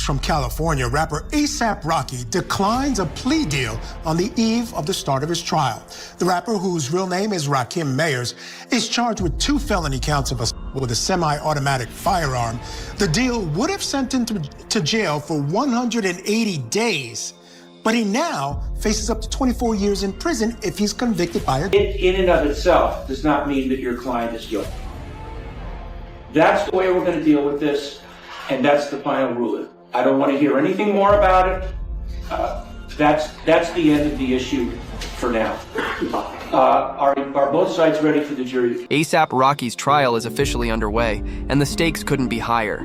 from California, rapper ASAP Rocky declines a plea deal on the eve of the start of his trial. The rapper, whose real name is Rakim Mayers, is charged with 2 felony counts of assault with a semi-automatic firearm. The deal would have sent him to jail for 180 days, but he now faces up to 24 years in prison if he's convicted by a... In and of itself does not mean that your client is guilty. That's the way we're going to deal with this, and that's the final ruling. I don't want to hear anything more about it. That's the end of the issue for now. Are both sides ready for the jury? ASAP Rocky's trial is officially underway, and the stakes couldn't be higher.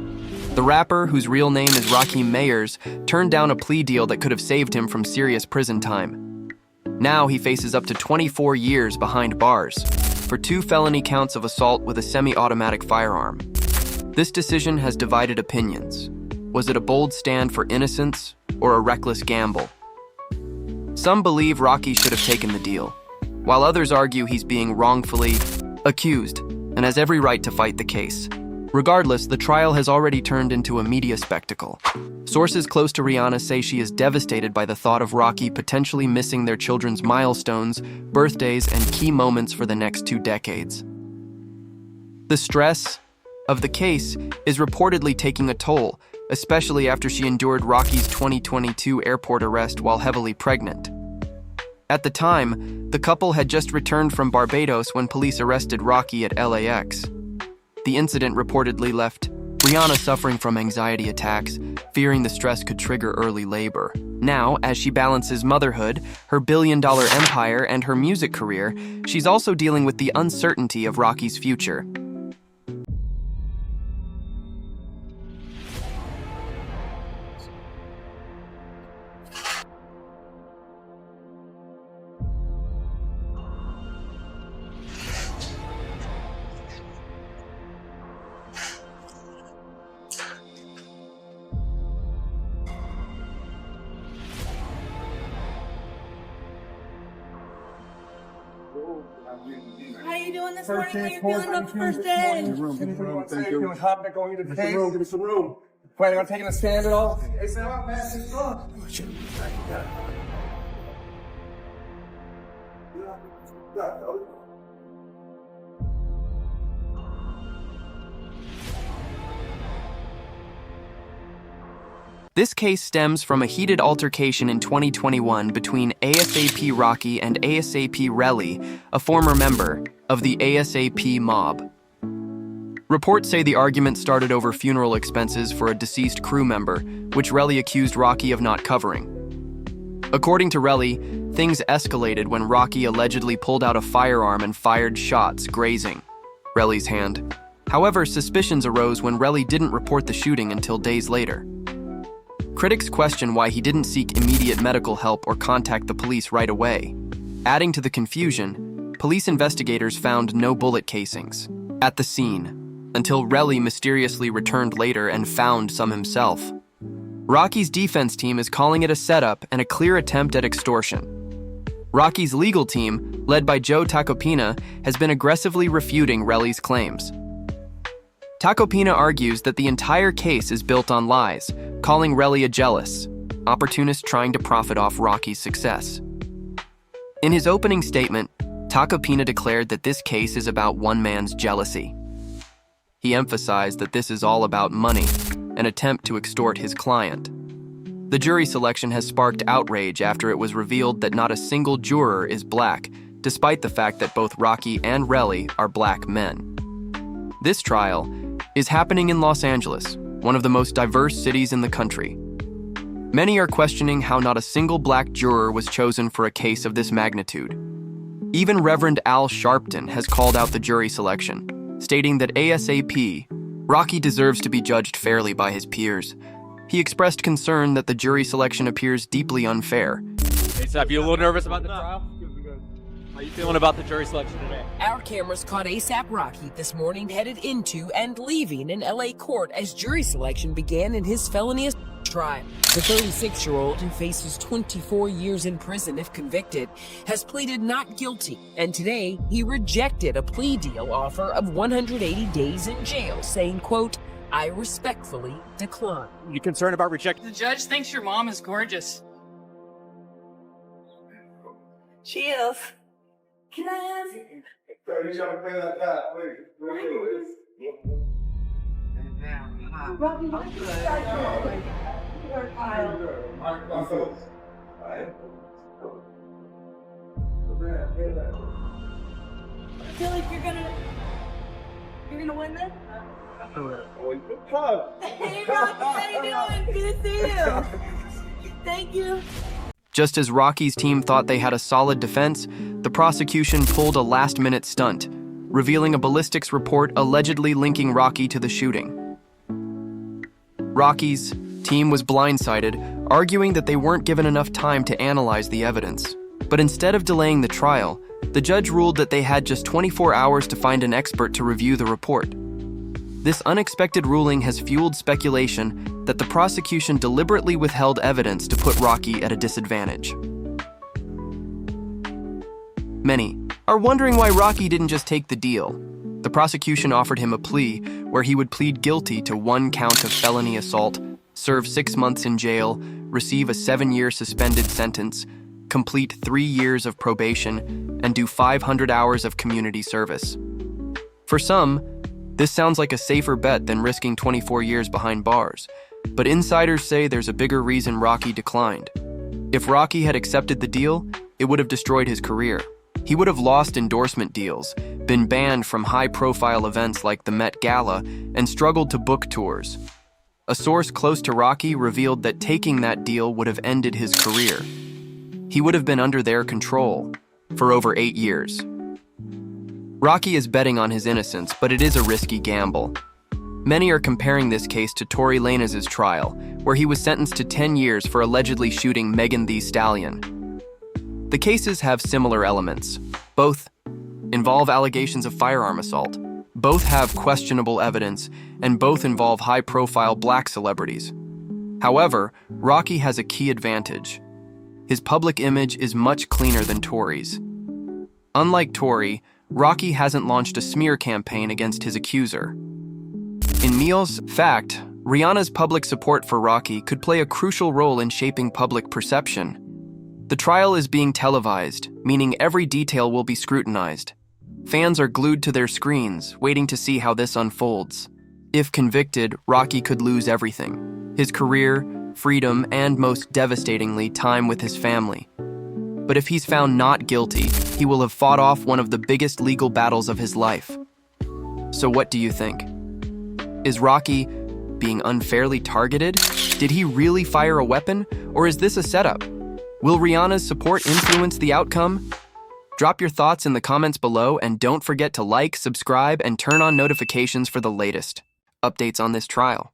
The rapper, whose real name is Rakim Mayers, turned down a plea deal that could have saved him from serious prison time. Now he faces up to 24 years behind bars for 2 felony counts of assault with a semi-automatic firearm. This decision has divided opinions. Was it a bold stand for innocence or a reckless gamble? Some believe Rocky should have taken the deal, while others argue he's being wrongfully accused and has every right to fight the case. Regardless, the trial has already turned into a media spectacle. Sources close to Rihanna say she is devastated by the thought of Rocky potentially missing their children's milestones, birthdays, and key moments for the next 2 decades. The stress of the case is reportedly taking a toll, especially after she endured Rocky's 2022 airport arrest while heavily pregnant. At the time, the couple had just returned from Barbados when police arrested Rocky at LAX. The incident reportedly left Rihanna suffering from anxiety attacks, fearing the stress could trigger early labor. Now, as she balances motherhood, her billion-dollar empire, and her music career, she's also dealing with the uncertainty of Rocky's future. How you doing this morning? How you feeling on the first day? Thank you. Confident going into the case? Give us a room. Planning on taking a stand at all? It's not massive stuff. This case stems from a heated altercation in 2021 between ASAP Rocky and ASAP Relli, a former member of the ASAP mob. Reports say the argument started over funeral expenses for a deceased crew member, which Relli accused Rocky of not covering. According to Relli, things escalated when Rocky allegedly pulled out a firearm and fired shots, grazing Relli's hand. However, suspicions arose when Relli didn't report the shooting until days later. Critics question why he didn't seek immediate medical help or contact the police right away. Adding to the confusion, police investigators found no bullet casings at the scene, until Relli mysteriously returned later and found some himself. Rocky's defense team is calling it a setup and a clear attempt at extortion. Rocky's legal team, led by Joe Tacopina, has been aggressively refuting Relli's claims. Tacopina argues that the entire case is built on lies, calling Relli a jealous opportunist trying to profit off Rocky's success. In his opening statement, Tacopina declared that this case is about one man's jealousy. He emphasized that this is all about money, an attempt to extort his client. The jury selection has sparked outrage after it was revealed that not a single juror is black, despite the fact that both Rocky and Relli are black men. This trial is happening in Los Angeles, one of the most diverse cities in the country. Many are questioning how not a single black juror was chosen for a case of this magnitude. Even Reverend Al Sharpton has called out the jury selection, stating that ASAP Rocky deserves to be judged fairly by his peers. He expressed concern that the jury selection appears deeply unfair. Hey, Sap, you a little nervous about the trial? How you feeling about the jury selection today? Our cameras caught ASAP Rocky this morning headed into and leaving an LA court as jury selection began in his felony trial. The 36-year-old, who faces 24 years in prison if convicted, has pleaded not guilty, and today he rejected a plea deal offer of 180 days in jail, saying, quote, I respectfully decline. You concerned about rejecting? The judge thinks your mom is gorgeous. She is. Can I ask? You gotta pay that back, please. Robbie, what did you guys do? Your child. I feel like you're gonna win this? Hey, Rocky, how you doing? Good to see you. Thank you. Just as Rocky's team thought they had a solid defense, the prosecution pulled a last-minute stunt, revealing a ballistics report allegedly linking Rocky to the shooting. Rocky's team was blindsided, arguing that they weren't given enough time to analyze the evidence. But instead of delaying the trial, the judge ruled that they had just 24 hours to find an expert to review the report. This unexpected ruling has fueled speculation that the prosecution deliberately withheld evidence to put Rocky at a disadvantage. Many are wondering why Rocky didn't just take the deal. The prosecution offered him a plea where he would plead guilty to 1 count of felony assault, serve 6 months in jail, receive a 7-year suspended sentence, complete 3 years of probation, and do 500 hours of community service. For some, this sounds like a safer bet than risking 24 years behind bars, but insiders say there's a bigger reason Rocky declined. If Rocky had accepted the deal, it would have destroyed his career. He would have lost endorsement deals, been banned from high-profile events like the Met Gala, and struggled to book tours. A source close to Rocky revealed that taking that deal would have ended his career. He would have been under their control for over 8 years. Rocky is betting on his innocence, but it is a risky gamble. Many are comparing this case to Tory Lanez's trial, where he was sentenced to 10 years for allegedly shooting Megan Thee Stallion. The cases have similar elements. Both involve allegations of firearm assault. Both have questionable evidence, and both involve high-profile black celebrities. However, Rocky has a key advantage. His public image is much cleaner than Tory's. Unlike Tory, Rocky hasn't launched a smear campaign against his accuser. In Meal's fact, Rihanna's public support for Rocky could play a crucial role in shaping public perception. The trial is being televised, meaning every detail will be scrutinized. Fans are glued to their screens, waiting to see how this unfolds. If convicted, Rocky could lose everything: his career, freedom, and most devastatingly, time with his family. But if he's found not guilty, he will have fought off one of the biggest legal battles of his life. So what do you think? Is Rocky being unfairly targeted? Did he really fire a weapon, or is this a setup? Will Rihanna's support influence the outcome? Drop your thoughts in the comments below, and don't forget to like, subscribe, and turn on notifications for the latest updates on this trial.